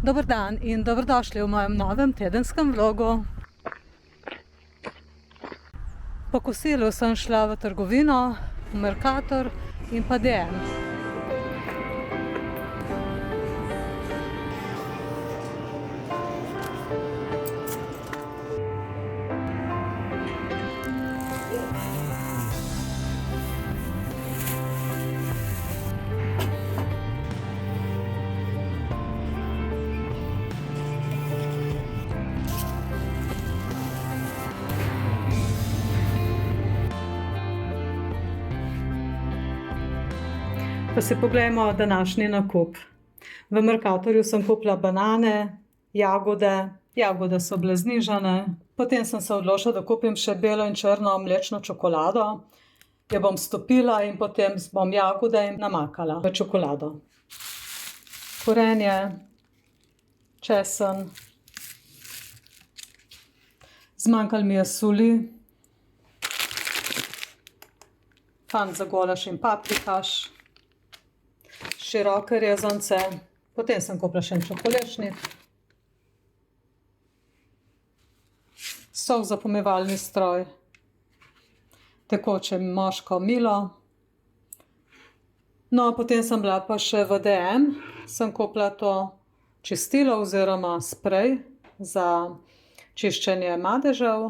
Dober dan in dobrodošli v mojem novem tedenskem vlogu. Po kosilu sem šla v trgovino, v Mercator in pa DM. Pa si poglejmo današnji nakup. V Mercatorju sem kupila banane, jagode. Jagode so bile znižane. Potem sem se odločila, da kupim še belo in črno mlečno čokolado. Jo bom stopila in potem bom jagode namakala v čokolado. Korenje, česen. Zmanjkalo mi je soli. Fant za golaž in paprikaš. Široke rezance, potem sem kupila še en čokolešnik, sol za pomivalni stroj, tekoče moško milo. No, potem sem bila pa še v DM, sem kupila to čistilo oziroma sprej za čiščenje madežev.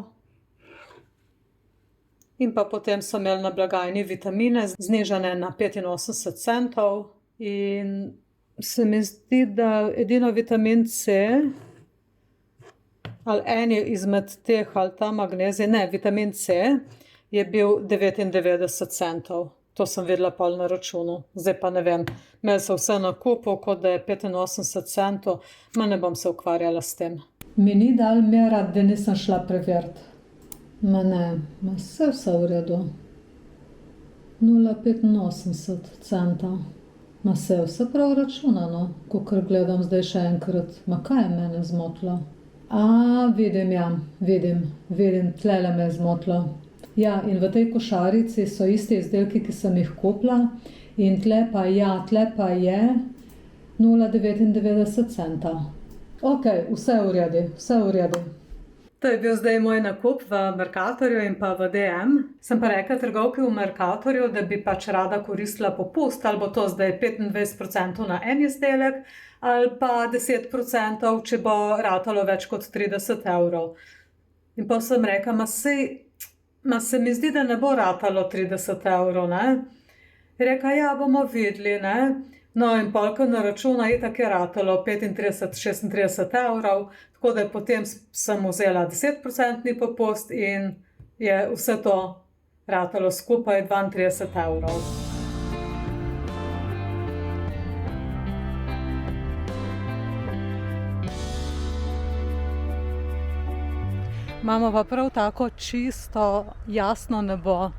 In pa potem so imeli na blagajni vitamine znižane na 85 centov. In se mi zdi, da edino vitamin C ali eni izmed teh ali ta magnezij, ne, vitamin C je bil 99 centov. To sem videla pol na računu. Zdaj pa ne vem, imeli so vse na kupu, kot da je 85 centov, ma ne bom se ukvarjala s tem. Mi ni dal merati, da nisem šla preveriti. Ma ne, ma vse v redu. 0,85 centa. Ma se je vse prav računano, kakor gledam zdaj še enkrat. Ma kaj je mene zmotilo? Vidim, ja, vidim, tlele me je zmotilo. Ja, in v tej košarici so isti izdelki, ki sem jih kupila. In tle pa je 0,99 centa. Ok, vse v redu. To je bil zdaj moj nakup v Mercatorju in pa v DM. Sem pa rekla trgovki v Mercatorju, da bi pač rada koristila popust, ali bo to zdaj 25% na en izdelek, ali pa 10%, če bo ratalo več kot 30 evrov. In pa sem rekla, se mi zdi, da ne bo ratalo 30 evrov, ne? Je rekla, ja, bomo videli, ne? No, in polka na računa itak je ratalo 35-36 evrov, tako da potem sem vzela 10% popust in je vse to ratalo skupaj 32 evrov. Imamo pa prav tako čisto, jasno nebo,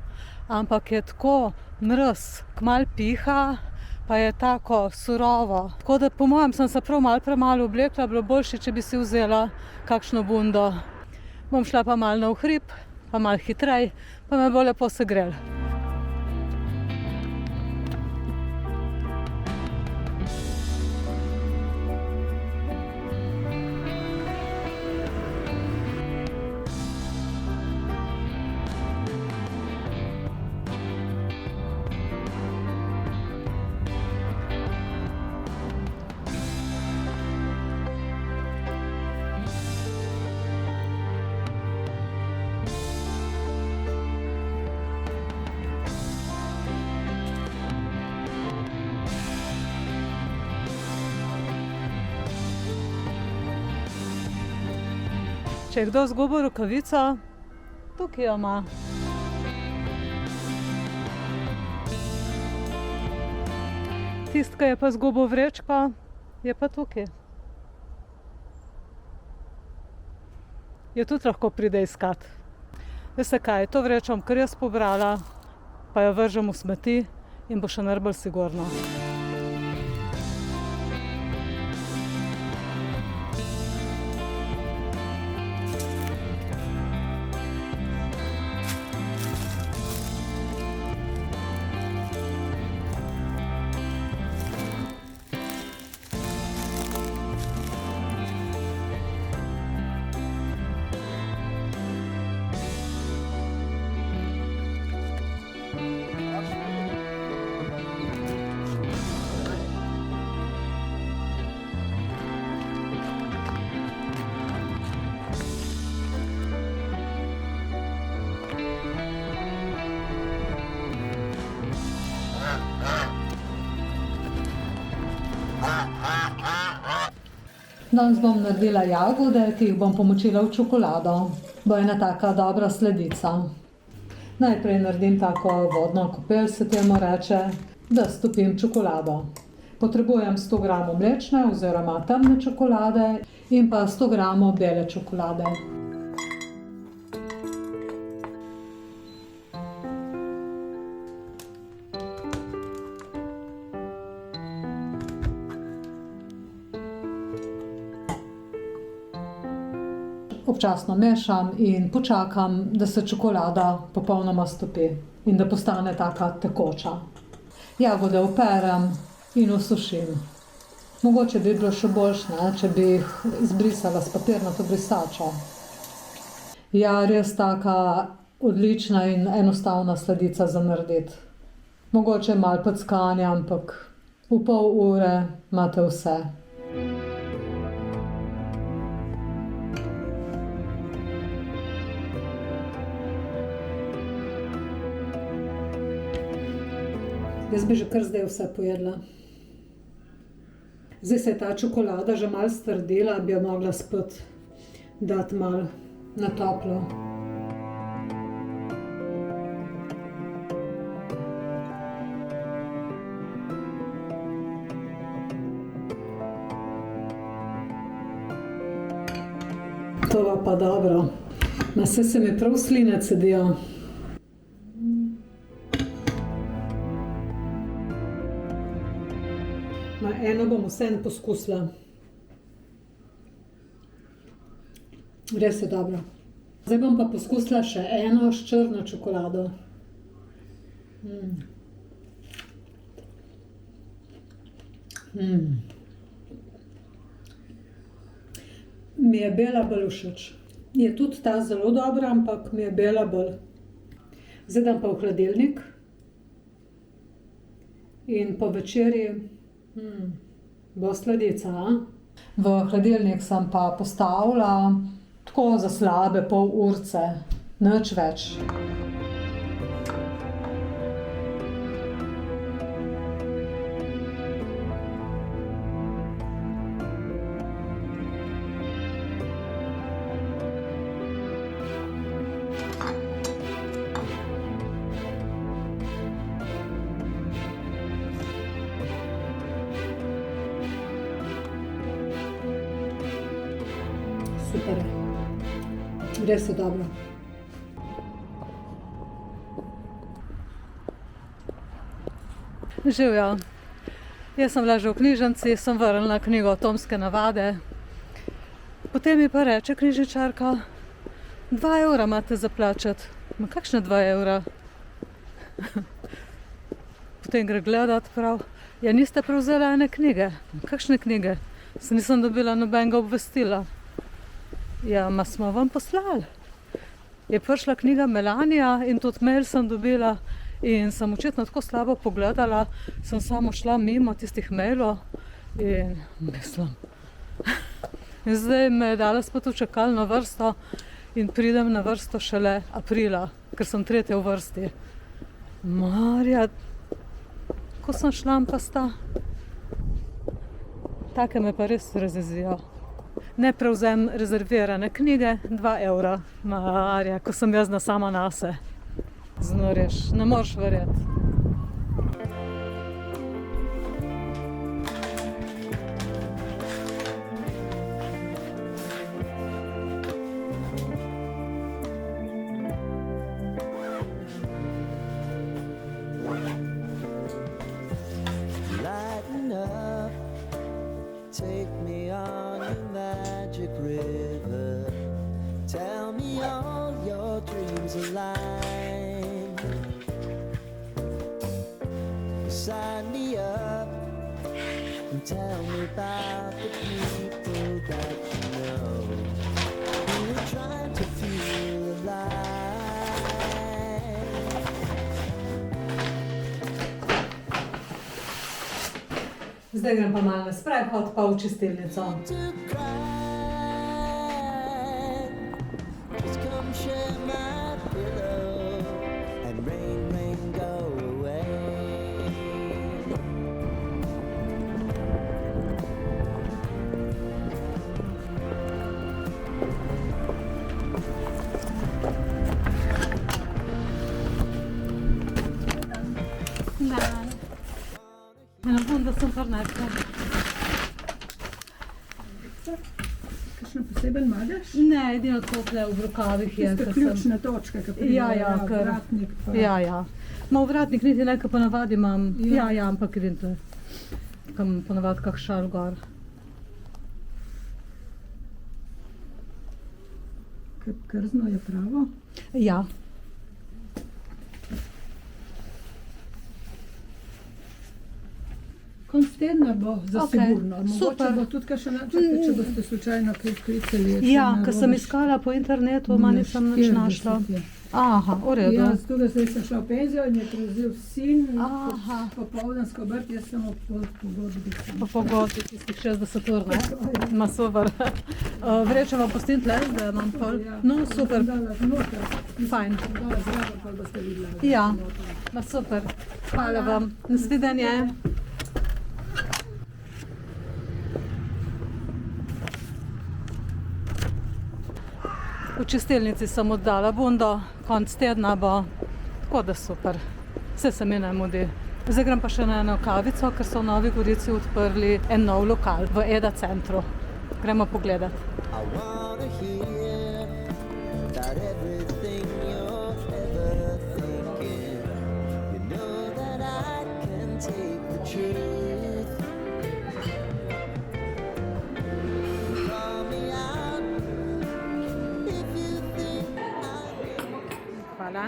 ampak je tako mraz, kmalu piha, pa je tako surovo. Tako da po mojem sem se prav malo premalo oblekla, bilo boljše, če bi si vzela kakšno bundo. Bom šla pa malo na uhrib, pa malo hitrej, pa me bo lepo segrel. Če je kdo izgubil rokavico, tukaj jo ima. Tisti, ki je pa izgubil vrečko, je pa tukaj. Jo tudi lahko pride iskat. Veste kaj, to vrečo bom kar jaz pobrala, pa jo vržem v smeti in bo še najbolj sigurno. Danes bom naredila jagode, ki jih bom pomočila v čokolado. Bo ena taka dobra sladica. Najprej naredim tako vodno kopel, se temu reče, da stopim čokolado. Potrebujem 100 gramov mlečne oziroma temne čokolade in pa 100 gramov bele čokolade. Občasno mešam in počakam, da se čokolada popolnoma stopi in da postane taka tekoča. Jagode operem in osušim. Mogoče bi bilo še boljše, če bi jih zbrisala s papirnato brisačo. Ja, res taka odlična in enostavna sladica za narediti. Mogoče malo packanja, ampak v pol ure imate vse. Jaz bi že kar zdaj vse pojedla. Zdaj se je ta čokolada že malo strdela, bi jo mogla spet dati malo na toplo. To pa dobro. Saj se mi prav sline cedijo. Eno bom vseeno poskusila. Res je dobro. Zdaj bom pa poskusila še eno s črno čokolado. Mi je bela bolj všeč. Je tudi ta zelo dobra, ampak mi je bela bolj. Zdaj dam pa v hladilnik. In po večerji bo sladica. V hladilnik sem pa postavila tako za slabe pol urce, nič več. Super je. Res je dobro. Živjo. Jaz sem bila že v knjižnici, sem vrnila knjigo Atomske navade. Potem mi pa reče knjižničarka, 2 evra imate za plačati. Ma kakšne 2 evra? Potem gre gledat prav. Ja, niste prevzeli ene knjige. Kakšne knjige? Se nisem dobila nobenega obvestila. Ja, ma smo vam poslali. Je prišla knjiga Melanija in tudi mail sem dobila in sem očitno tako slabo pogledala, sem samo šla mimo tistih mailov in mislim. In zdaj me je dala spet v čakalno vrsto in pridem na vrsto šele aprila, ker sem 3. v vrsti. Marja, ko sem šla pa sta. Take me pa res razjezijo. Ne prevzem rezervirane knjige, 2 evra. Marja, ko sem jaz sama nase. Znoriš, ne moreš verjeti. Take me on your magic river. Tell me all your dreams align. Sign me up and tell me about the people that you know who are trying to feel alive. Zdaj grem pa malo na sprehod, pa v čistilnico. sem prinesla. Kakšen poseben madež? Ne, edino tople v rokavih je. Tiste ker sem- ključne točke, ki pridejo, Ja, ker- vratnik pa... Ja. Ma vratnik niti ne, ker ponavadi imam. Ja, ampak vidite, kam ponavadi kak šal gor. Krzno je pravo. Ja. Konc tedna bo za Okej, sigurno. Mogoče super. bo tudi kakšen način, če boste slučajno klicali. Ja, ker sem iskala po internetu, ma nisem nič našla. Aha, v redu. Ja, tudi zdaj sem šla v penzijo in je prevzel sin Aha. popoldansko obrt, jaz sem ob pogodbi. Po pogodbi tistih 60 ur, ne? Ma super. Vreče vam pustim tle, da imam pol. No, super, Dala noter, fajn. dala zraven, pa boste videla. Ja, ma super. Hvala vam. Nasvidenje. V čistilnici sem oddala bundo, konc tedna bo, tako da super. Vse se mi ne mudi. Zdaj grem pa še na eno kavico, ker so v Novi Gorici odprli en nov lokal v Eda centru. Gremo pogledat. I wanna hear about everything you're ever thinking. You know that I can take the truth. Call me out if you think I'm Hvala.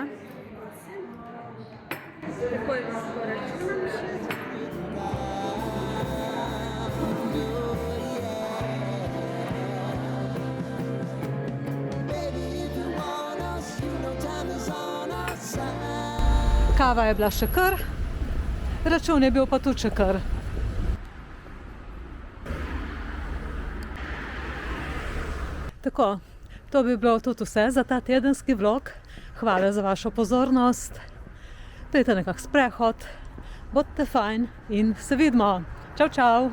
baby. If you want us, you know time is on our side. Kava je bila še kar, račun je bil pa tudi še kar. Tako, to bi bilo tudi vse za ta tedenski vlog. Hvala za vašo pozornost. Pejte nekak sprehod, bodite fajn in se vidimo. Čau, čau!